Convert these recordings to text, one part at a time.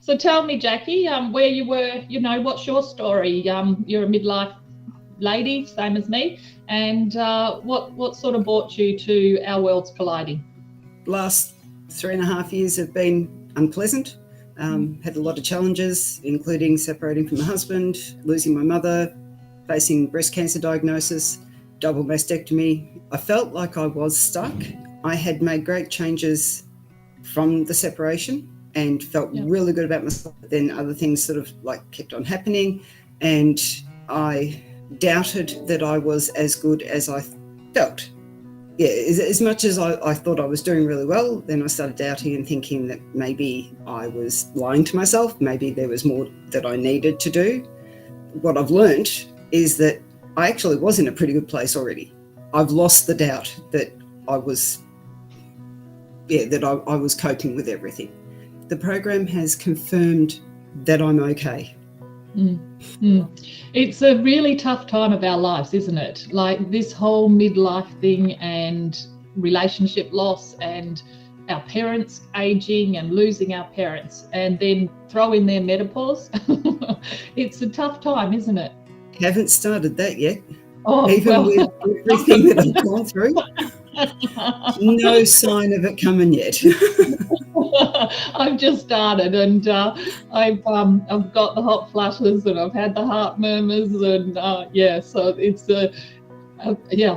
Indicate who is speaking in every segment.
Speaker 1: So tell me, Jacqui, where you were, what's your story? You're a midlife lady, same as me. And what sort of brought you to Our Worlds Colliding?
Speaker 2: Last 3.5 years have been unpleasant. Had a lot of challenges, including separating from my husband, losing my mother, facing breast cancer diagnosis, double mastectomy. I felt like I was stuck. I had made great changes from the separation and felt really good about myself. But then other things sort of like kept on happening, and I doubted that I was as good as I felt. Yeah, as much as I thought I was doing really well, then I started doubting and thinking that maybe I was lying to myself. Maybe there was more that I needed to do. What I've learned is that I actually was in a pretty good place already. I've lost the doubt that I was coping with everything. The program has confirmed that I'm okay.
Speaker 1: It's a really tough time of our lives, isn't it? Like this whole midlife thing and relationship loss and our parents aging and losing our parents, and then throw in their menopause. It's a tough time, isn't it?
Speaker 2: Haven't started that yet.
Speaker 1: With
Speaker 2: everything that I've gone through. No sign of it coming yet.
Speaker 1: I've just started, and I've got the hot flushes, and I've had the heart murmurs, and so it's I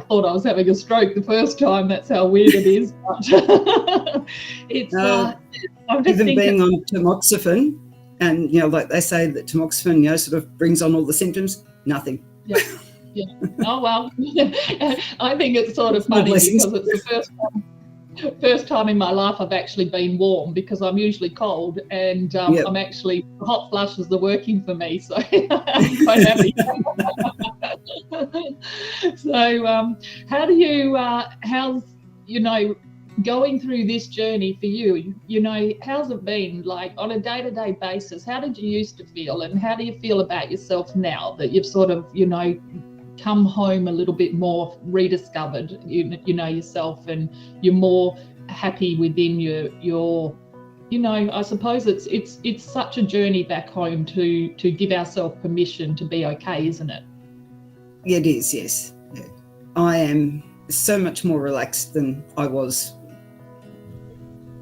Speaker 1: thought I was having a stroke the first time. That's how weird it is. But it's I'm just
Speaker 2: even being on tamoxifen, and like they say that tamoxifen, sort of brings on all the symptoms. Nothing.
Speaker 1: Yeah. Oh well. I think it's sort of funny because it's the first time in my life I've actually been warm, because I'm usually cold, and I'm actually, hot flushes are working for me, so I'm quite happy. So how do you how's going through this journey for you, how's it been like on a day-to-day basis? How did you used to feel, and how do you feel about yourself now that you've sort of come home a little bit more, rediscovered yourself, and you're more happy within your I suppose it's such a journey back home to give ourselves permission to be okay, isn't it?
Speaker 2: It is, yes. I am so much more relaxed than I was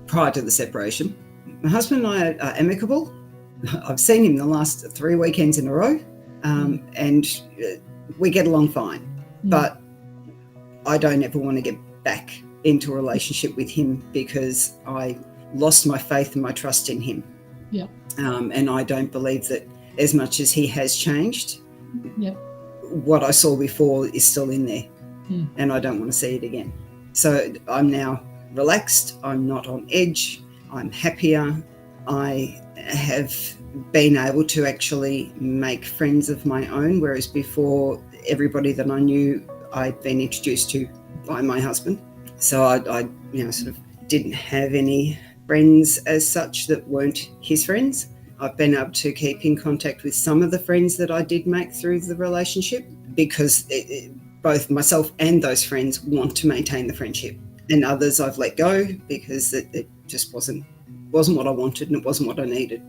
Speaker 2: prior to the separation. My husband and I are amicable. I've seen him the last 3 weekends in a row, and we get along fine, but I don't ever want to get back into a relationship with him, because I lost my faith and my trust in him.
Speaker 1: Yeah.
Speaker 2: And I don't believe that as much as he has changed,
Speaker 1: yeah,
Speaker 2: what I saw before is still in there, and I don't want to see it again. So I'm now relaxed. I'm not on edge. I'm happier. I have been able to actually make friends of my own, whereas before everybody that I knew I'd been introduced to by my husband. So I sort of didn't have any friends as such that weren't his friends. I've been able to keep in contact with some of the friends that I did make through the relationship, because both myself and those friends want to maintain the friendship. And others I've let go because it just wasn't what I wanted, and it wasn't what I needed.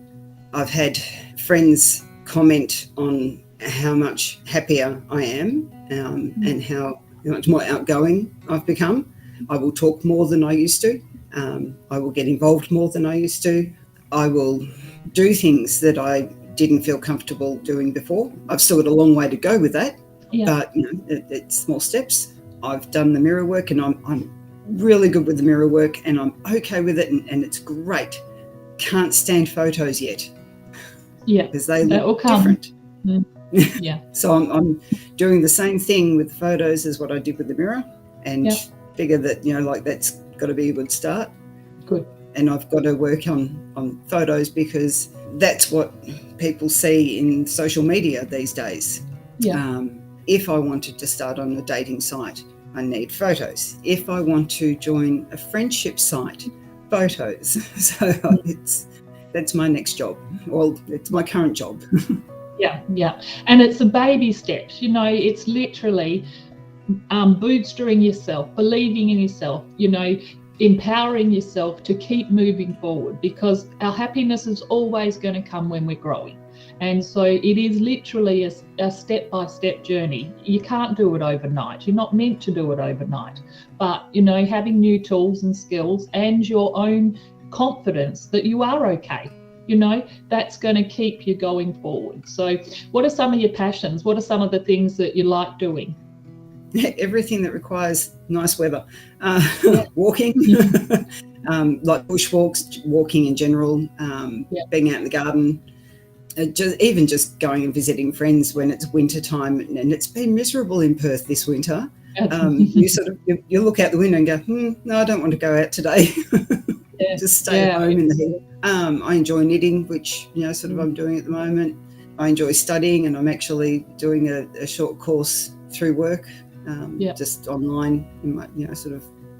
Speaker 2: I've had friends comment on how much happier I am, and how much more outgoing I've become. I will talk more than I used to. I will get involved more than I used to. I will do things that I didn't feel comfortable doing before. I've still got a long way to go with that, but it's small steps. I've done the mirror work, and I'm really good with the mirror work, and I'm okay with it, and it's great. Can't stand photos yet.
Speaker 1: Yeah,
Speaker 2: because they look different.
Speaker 1: Yeah.
Speaker 2: So I'm doing the same thing with the photos as what I did with the mirror, and figure that that's got to be a good start.
Speaker 1: Good.
Speaker 2: And I've got to work on photos, because that's what people see in social media these days.
Speaker 1: Yeah.
Speaker 2: If I wanted to start on a dating site, I need photos. If I want to join a friendship site, photos. So that's my next job. Well, it's my current job.
Speaker 1: Yeah. And it's a baby steps. It's literally bootstrapping yourself, believing in yourself. empowering yourself to keep moving forward, because our happiness is always going to come when we're growing. And so it is literally a step-by-step journey. You can't do it overnight. You're not meant to do it overnight. But, having new tools and skills and your own confidence that you are okay, that's going to keep you going forward. So what are some of your passions? What are some of the things that you like doing?
Speaker 2: Everything that requires nice weather. Walking, like bushwalks, walking in general, being out in the garden, just going and visiting friends when it's winter time, and it's been miserable in Perth this winter. You look out the window and go, no, I don't want to go out today. Just stay at home in the heat. I enjoy knitting, which I'm doing at the moment. I enjoy studying, and I'm actually doing a short course through work, just online, in my,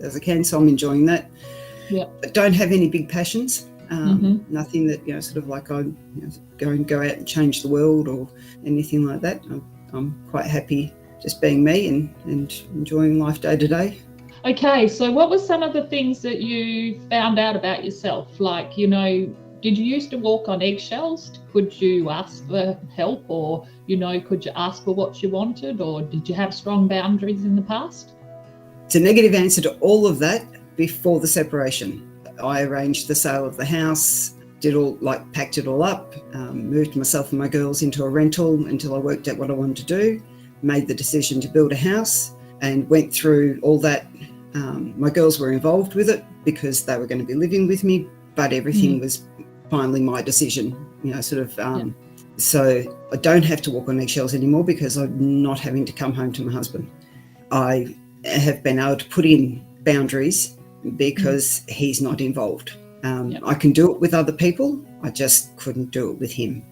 Speaker 2: as I can. So I'm enjoying that. But don't have any big passions. Nothing that I go out and change the world or anything like that. I'm quite happy just being me and enjoying life day to day.
Speaker 1: Okay, so what were some of the things that you found out about yourself? Like, did you used to walk on eggshells? Could you ask for help, or, could you ask for what you wanted, or did you have strong boundaries in the past?
Speaker 2: It's a negative answer to all of that before the separation. I arranged the sale of the house, packed it all up, moved myself and my girls into a rental until I worked out what I wanted to do, made the decision to build a house, and went through all that. My girls were involved with it because they were going to be living with me, but everything was finally my decision, So I don't have to walk on eggshells anymore because I'm not having to come home to my husband. I have been able to put in boundaries because he's not involved. I can do it with other people. I just couldn't do it with him.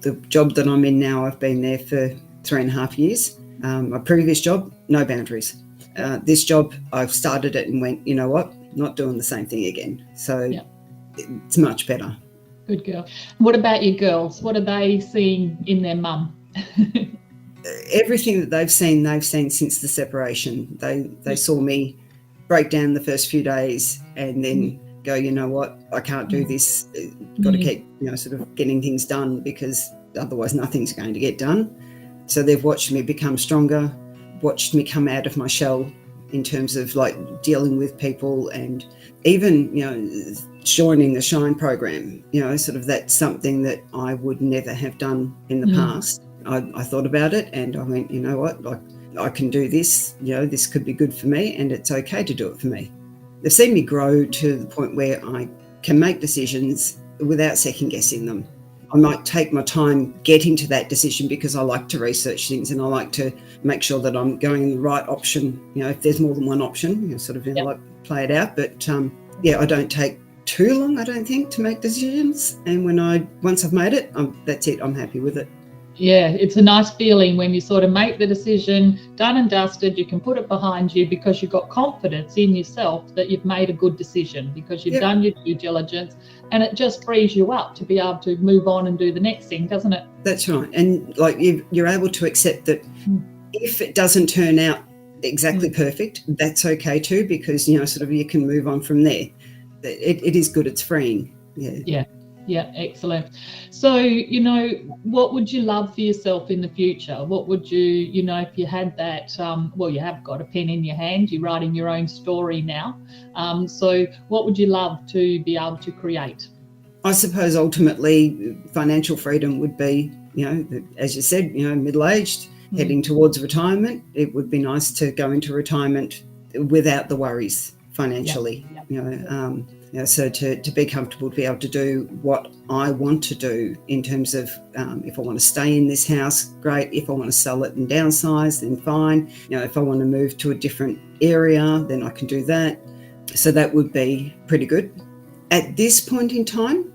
Speaker 2: The job that I'm in now, I've been there for 3.5 years. My previous job, no boundaries. This job, I've started it and went, you know what, not doing the same thing again. So it's much better.
Speaker 1: Good girl. What about your girls? What are they seeing in their mum?
Speaker 2: Everything that they've seen since the separation. They saw me break down the first few days and then go, you know what, I can't do this. Got to keep, getting things done because otherwise nothing's going to get done. So they've watched me become stronger, watched me come out of my shell in terms of dealing with people, and even, joining the Shine program, that's something that I would never have done in the past. I thought about it and I went, you know what, I can do this, this could be good for me and it's okay to do it for me. They've seen me grow to the point where I can make decisions without second guessing them. I might take my time getting to that decision because I like to research things and I like to make sure that I'm going in the right option. If there's more than one option, play it out. But I don't take too long, I don't think, to make decisions. And once I've made it, that's it. I'm happy with it.
Speaker 1: Yeah, it's a nice feeling when you sort of make the decision, done and dusted, you can put it behind you because you've got confidence in yourself that you've made a good decision because you've done your due diligence, and it just frees you up to be able to move on and do the next thing, doesn't it?
Speaker 2: That's right. And you're able to accept that if it doesn't turn out exactly perfect, that's okay too, because, you can move on from there. It is good. It's freeing. Yeah, excellent.
Speaker 1: So, what would you love for yourself in the future? What would you, if you had that, you have got a pen in your hand, you're writing your own story now. So what would you love to be able to create?
Speaker 2: I suppose ultimately financial freedom would be, as you said, middle-aged, heading towards retirement. It would be nice to go into retirement without the worries financially, so to be comfortable to be able to do what I want to do in terms of if I want to stay in this house, great. If I want to sell it and downsize, then fine. If I want to move to a different area, then I can do that. So that would be pretty good. At this point in time,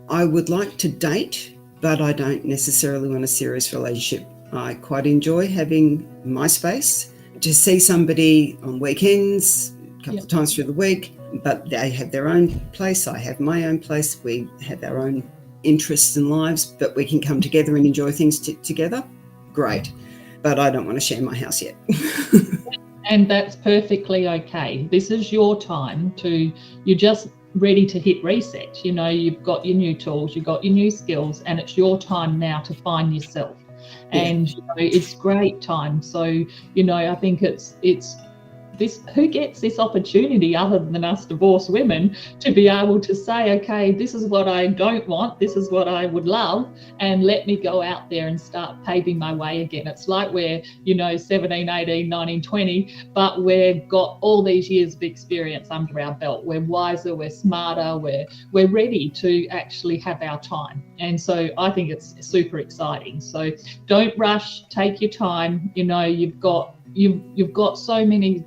Speaker 2: I would like to date, but I don't necessarily want a serious relationship. I quite enjoy having my space. To see somebody on weekends, a couple of times through the week, but they have their own place, I have my own place, we have our own interests and lives, but we can come together and enjoy things together, great. But I don't want to share my house yet.
Speaker 1: And that's perfectly okay. This is your time you're just ready to hit reset. You know, you've got your new tools, you've got your new skills, and it's your time now to find yourself. And you know, it's great time. So, you know, I think it's this, who gets this opportunity other than us divorced women to be able to say, okay, this is what I don't want, this is what I would love, and let me go out there and start paving my way again. It's like we're, you know, 17, 18, 19, 20, but we've got all these years of experience under our belt. We're wiser, we're smarter, we're ready to actually have our time. And so I think it's super exciting. So don't rush, take your time. You know, you've got so many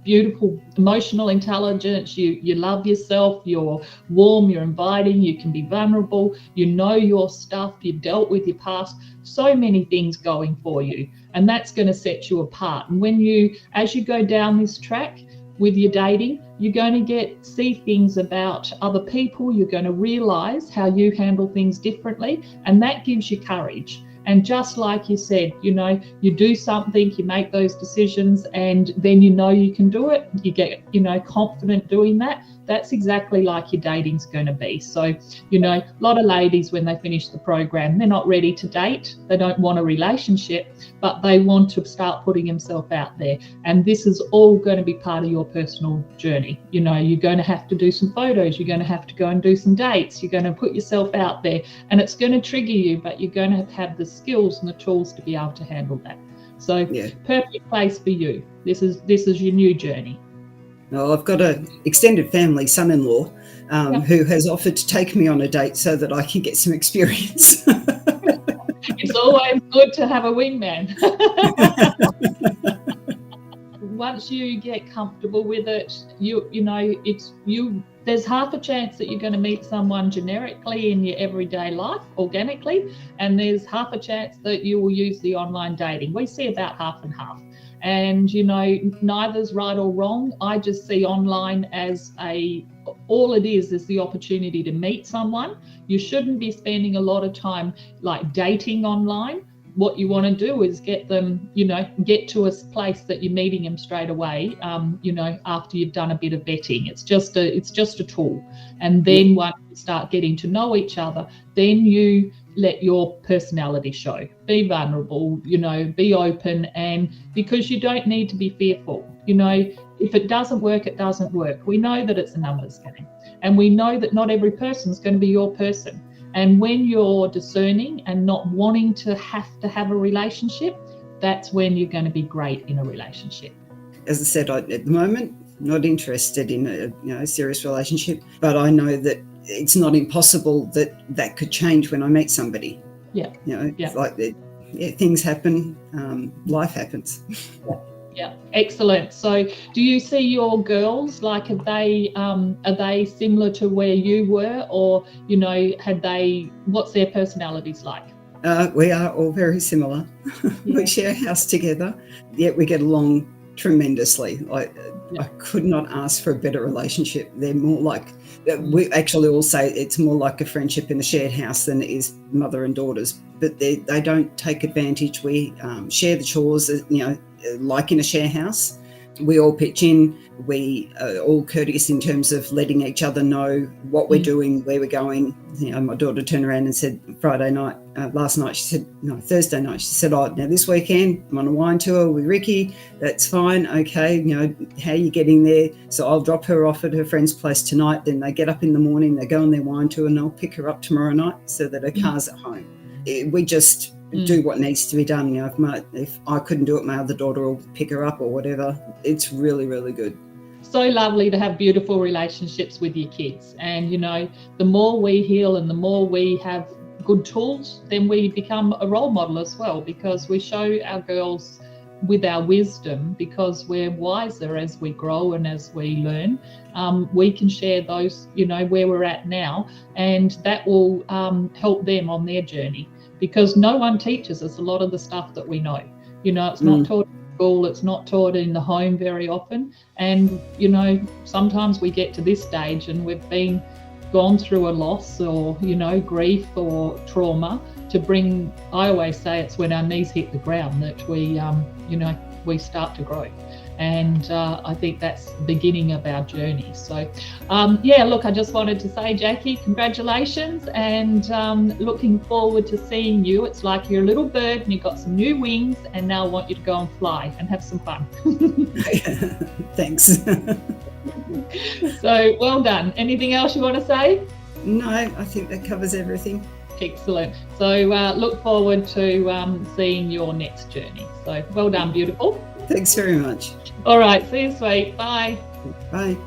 Speaker 1: beautiful emotional intelligence. You love yourself, you're warm, you're inviting, you can be vulnerable, you know your stuff, you've dealt with your past, so many things going for you, and that's going to set you apart. And as you go down this track with your dating, you're going to see things about other people, you're going to realize how you handle things differently, and that gives you courage. And just like you said, you know, you do something, you make those decisions, and then you know you can do it. You get, you know, confident doing that. That's exactly like your dating's going to be. So, you know, a lot of ladies, when they finish the program, they're not ready to date. They don't want a relationship, but they want to start putting themselves out there. And this is all going to be part of your personal journey. You know, you're going to have to do some photos. You're going to have to go and do some dates. You're going to put yourself out there, and it's going to trigger you, but you're going to have the skills and the tools to be able to handle that. So perfect place for you. This is your new journey.
Speaker 2: Well, I've got an extended family son-in-law who has offered to take me on a date so that I can get some experience.
Speaker 1: It's always good to have a wingman. Once you get comfortable with it, there's half a chance that you're going to meet someone generically in your everyday life, organically, and there's half a chance that you will use the online dating. We see about half and half. And, you know, neither's right or wrong. I just see online as all it is the opportunity to meet someone. You shouldn't be spending a lot of time like dating online. What you want to do is get them, you know, get to a place that you're meeting them straight away, you know, after you've done a bit of vetting. It's just a tool. And then once you start getting to know each other, then you let your personality show. Be vulnerable, you know, be open, and because you don't need to be fearful. You know, if it doesn't work, it doesn't work. We know that it's a numbers game, and we know that not every person is going to be your person. And when you're discerning and not wanting to have a relationship, that's when you're going to be great in a relationship.
Speaker 2: As I said, at the moment, not interested in a serious relationship, but I know that it's not impossible that could change when I meet somebody.
Speaker 1: Yeah.
Speaker 2: You know, it's like things happen, life happens.
Speaker 1: Yeah, excellent. So do you see your girls, like, are they similar to where you were, or, you know, what's their personalities like?
Speaker 2: We are all very similar. We share a house together, yet we get along tremendously. I could not ask for a better relationship. They're more like, we actually all say it's more like a friendship in a shared house than it is mother and daughters, but they don't take advantage. We share the chores, you know, like in a share house. We all pitch in. We are all courteous in terms of letting each other know what we're doing, where we're going. You know, my daughter turned around and said Thursday night, she said, oh, now this weekend I'm on a wine tour with Ricky. That's fine. Okay, you know, how are you getting there? So I'll drop her off at her friend's place tonight. Then they get up in the morning, they go on their wine tour, and I'll pick her up tomorrow night so that her car's at home. We just do what needs to be done. You know, if I couldn't do it, my other daughter will pick her up or whatever. It's really, really good.
Speaker 1: So lovely to have beautiful relationships with your kids. And, you know, the more we heal and the more we have good tools, then we become a role model as well, because we show our girls with our wisdom, because we're wiser as we grow and as we learn. We can share those, you know, where we're at now, and that will help them on their journey. Because no one teaches us a lot of the stuff that we know. You know, it's not taught in school, it's not taught in the home very often. And, you know, sometimes we get to this stage and we've gone through a loss or, you know, grief or trauma I always say it's when our knees hit the ground that we, you know, we start to grow. And I think that's the beginning of our journey. So yeah, look, I just wanted to say, Jacqui, congratulations, and looking forward to seeing you. It's like you're a little bird and you've got some new wings, and now I want you to go and fly and have some fun.
Speaker 2: Thanks.
Speaker 1: So well done. Anything else you want to say?
Speaker 2: No, I think that covers everything.
Speaker 1: Excellent. So look forward to seeing your next journey. So well done, beautiful.
Speaker 2: Thanks very much.
Speaker 1: All right, see you, sweet. Bye.
Speaker 2: Bye.